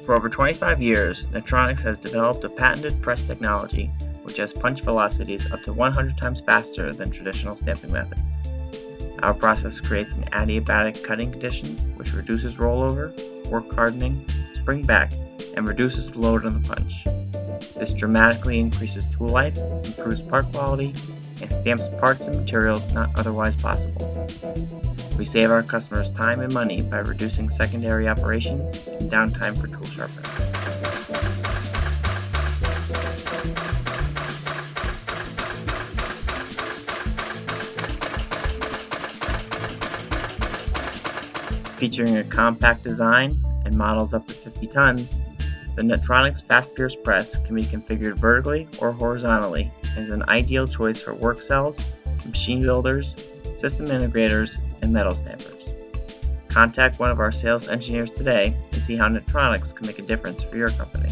For over 25 years, Netronics has developed a patented press technology which has punch velocities up to 100 times faster than traditional stamping methods. Our process creates an adiabatic cutting condition which reduces rollover, work hardening, spring back, and reduces the load on the punch. This dramatically increases tool life, improves part quality, and stamps parts and materials not otherwise possible. We save our customers time and money by reducing secondary operations and downtime for tool sharpening. Featuring a compact design and models up to 50 tons, the Netronics Fast Pierce Press can be configured vertically or horizontally and is an ideal choice for work cells, machine builders, system integrators, and metal stampers. Contact one of our sales engineers today and see how Netronics can make a difference for your company.